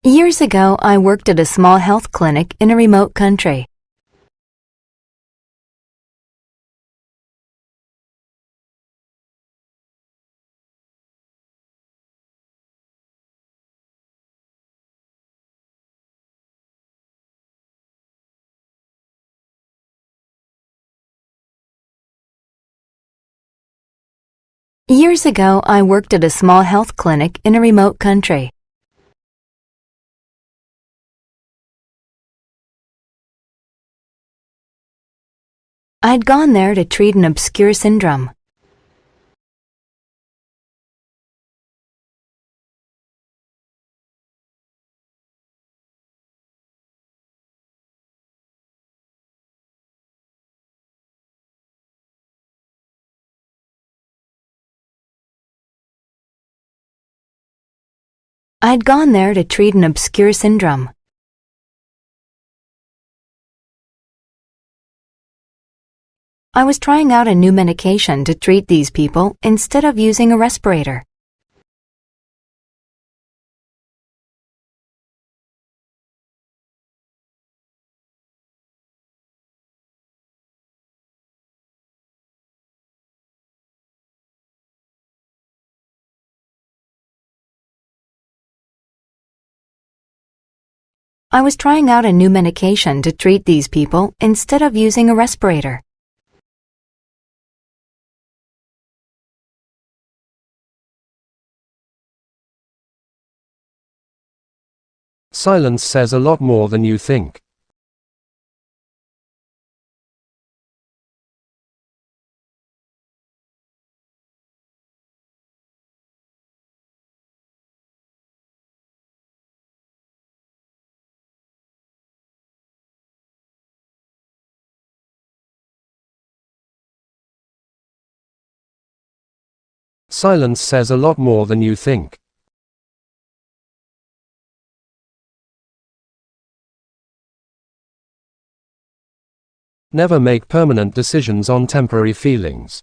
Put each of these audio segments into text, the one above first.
Years ago, I worked at a small health clinic in a remote country. Years ago, I worked at a small health clinic in a remote country. I'd gone there to treat an obscure syndrome. I'd gone there to treat an obscure syndrome. I was trying out a new medication to treat these people instead of using a respirator. I was trying out a new medication to treat these people instead of using a respirator. Silence says a lot more than you think. Silence says a lot more than you think. Never make permanent decisions on temporary feelings.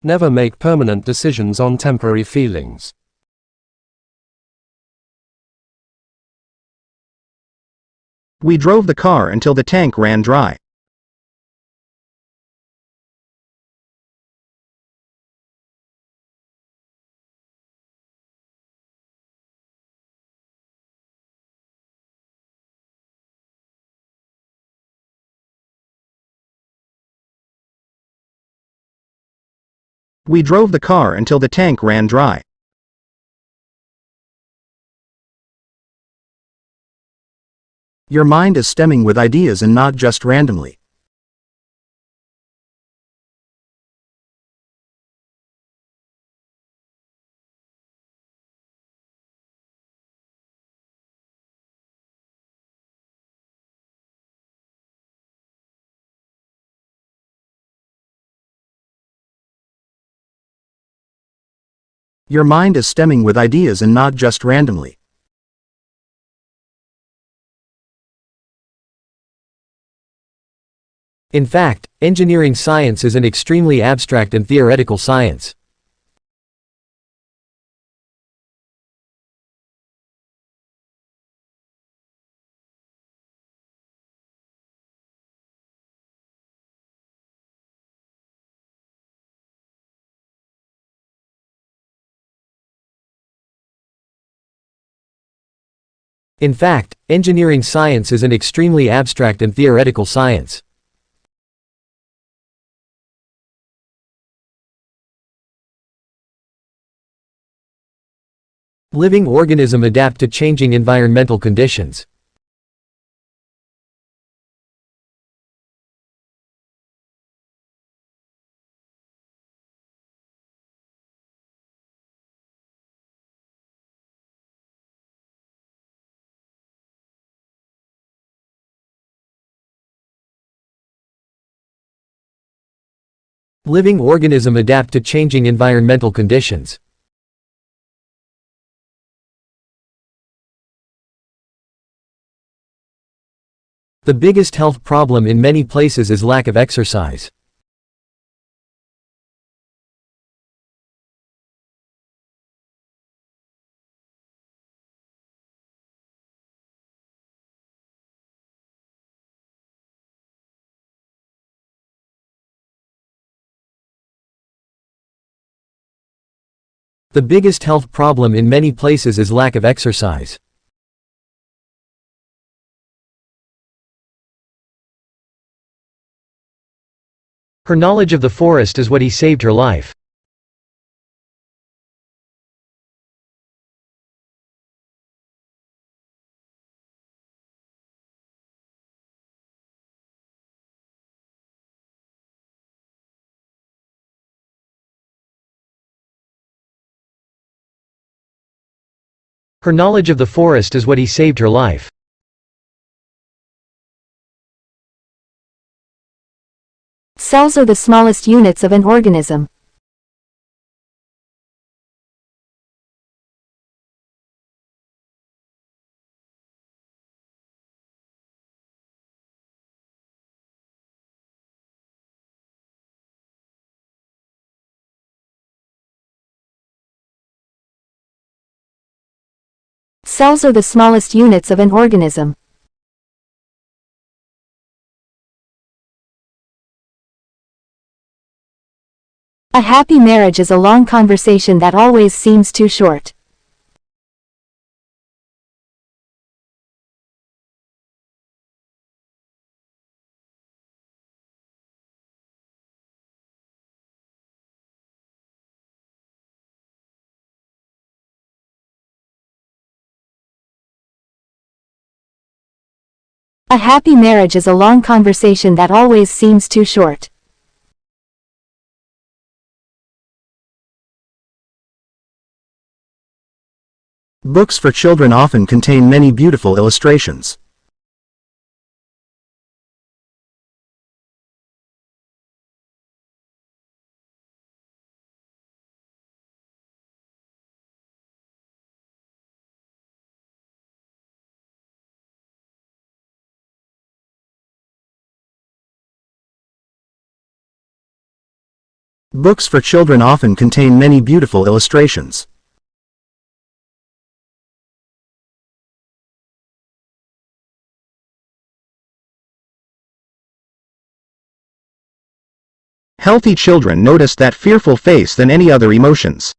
Never make permanent decisions on temporary feelings. We drove the car until the tank ran dry. We drove the car until the tank ran dry. Your mind is stemming with ideas and not just randomly. Your mind is stemming with ideas and not just randomly. In fact, engineering science is an extremely abstract and theoretical science. In fact, engineering science is an extremely abstract and theoretical science. Living organisms adapt to changing environmental conditions. Living organism adapt to changing environmental conditions. The biggest health problem in many places is lack of exercise. The biggest health problem in many places is lack of exercise. Her knowledge of the forest is what he saved her life. Her knowledge of the forest is what he saved her life. Cells are the smallest units of an organism. Cells are the smallest units of an organism. A happy marriage is a long conversation that always seems too short. A happy marriage is a long conversation that always seems too short. Books for children often contain many beautiful illustrations. Books for children often contain many beautiful illustrations. Healthy children notice that fearful face than any other emotions.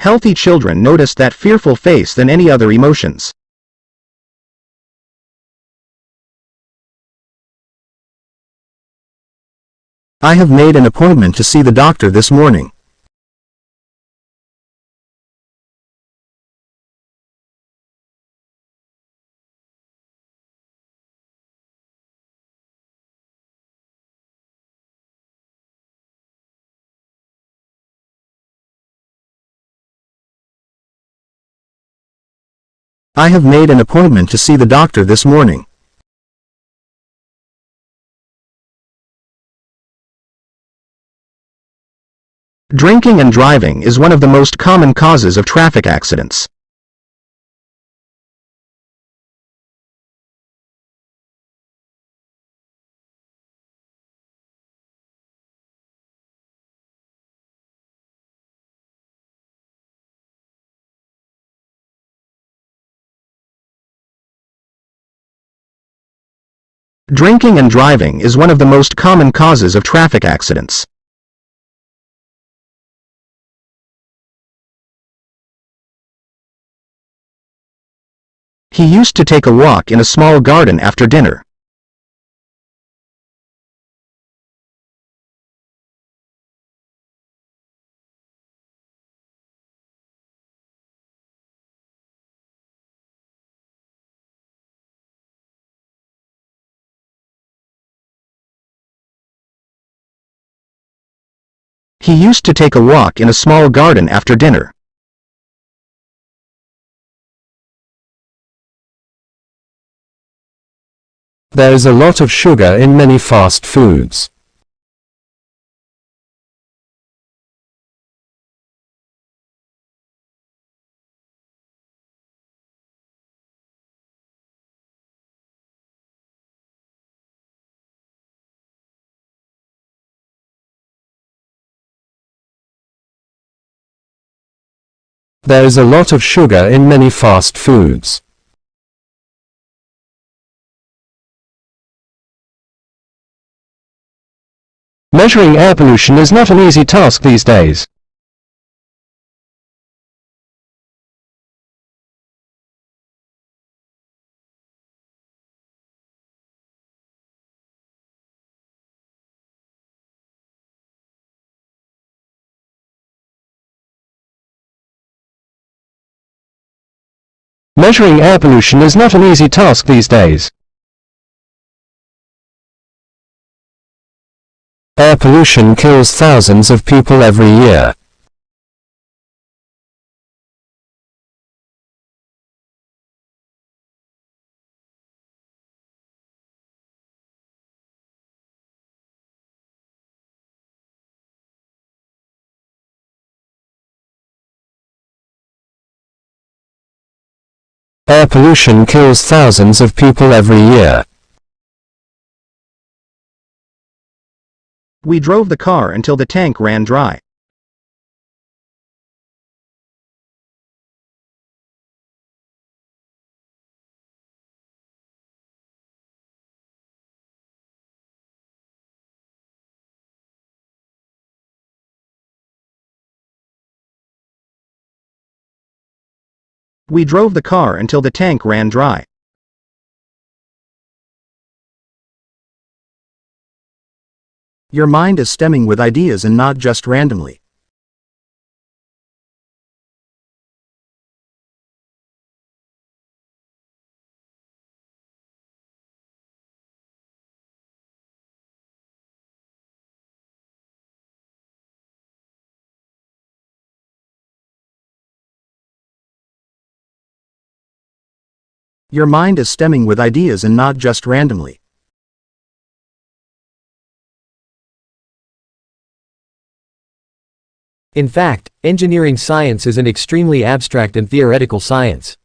Healthy children notice that fearful face than any other emotions. I have made an appointment to see the doctor this morning. I have made an appointment to see the doctor this morning. Drinking and driving is one of the most common causes of traffic accidents. Drinking and driving is one of the most common causes of traffic accidents. He used to take a walk in a small garden after dinner. He used to take a walk in a small garden after dinner. There is a lot of sugar in many fast foods. There is a lot of sugar in many fast foods. Measuring air pollution is not an easy task these days. Measuring air pollution is not an easy task these days. Air pollution kills thousands of people every year. Air pollution kills thousands of people every year. We drove the car until the tank ran dry. We drove the car until the tank ran dry. Your mind is stemming with ideas and not just randomly. Your mind is stemming with ideas and not just randomly. In fact, engineering science is an extremely abstract and theoretical science.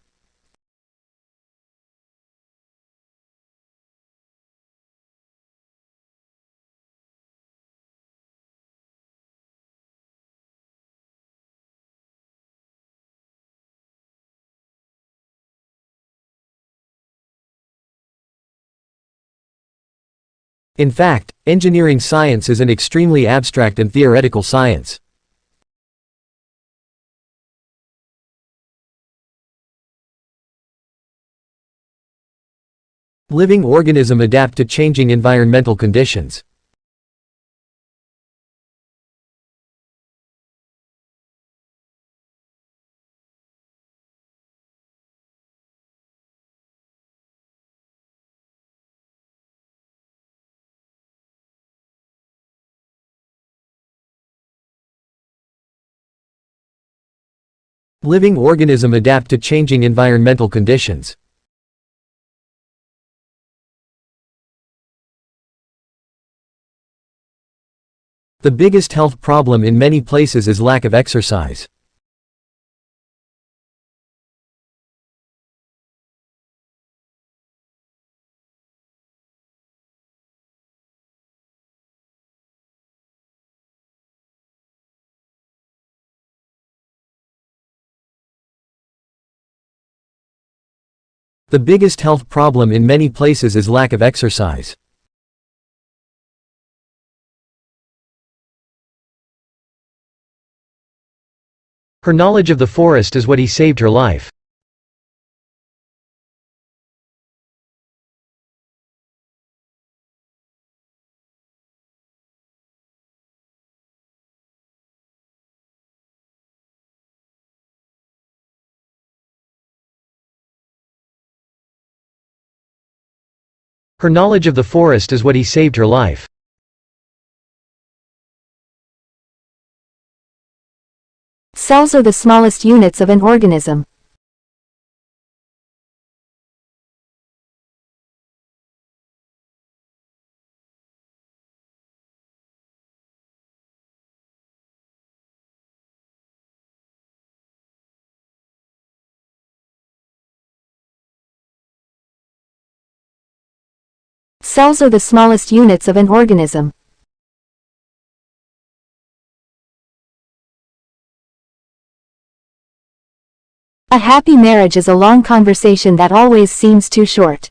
In fact, engineering science is an extremely abstract and theoretical science. Living organisms adapt to changing environmental conditions. Living organisms adapt to changing environmental conditions. The biggest health problem in many places is lack of exercise. The biggest health problem in many places is lack of exercise. Her knowledge of the forest is what he saved her life. Her knowledge of the forest is what he saved her life. Cells are the smallest units of an organism. Cells are the smallest units of an organism. A happy marriage is a long conversation that always seems too short.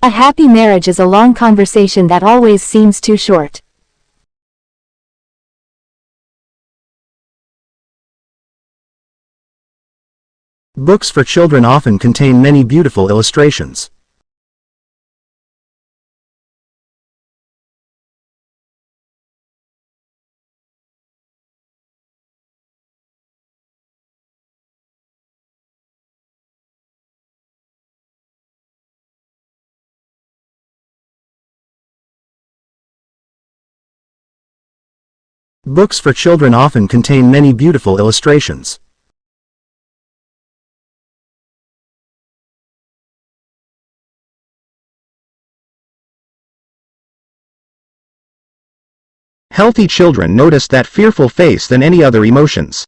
A happy marriage is a long conversation that always seems too short. Books for children often contain many beautiful illustrations. Books for children often contain many beautiful illustrations. Healthy children notice that fearful face than any other emotions.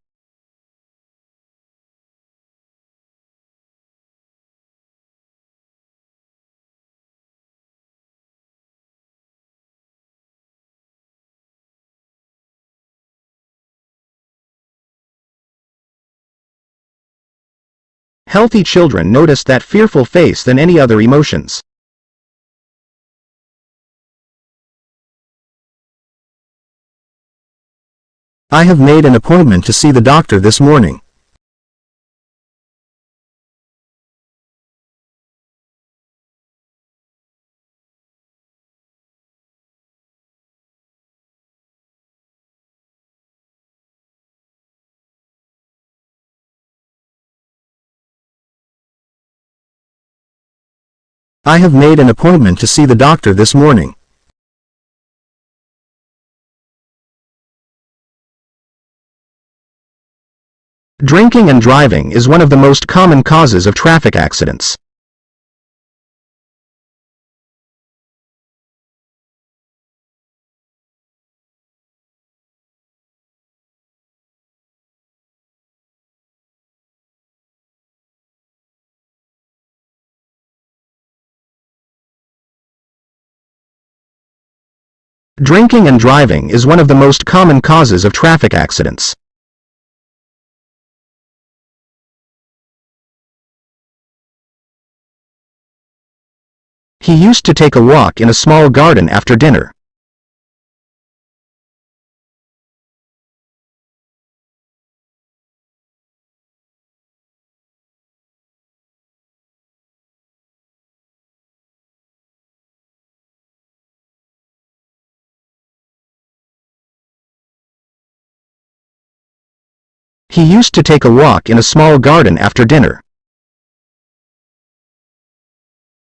Healthy children notice that fearful face than any other emotions. I have made an appointment to see the doctor this morning. I have made an appointment to see the doctor this morning. Drinking and driving is one of the most common causes of traffic accidents. Drinking and driving is one of the most common causes of traffic accidents. He used to take a walk in a small garden after dinner. He used to take a walk in a small garden after dinner.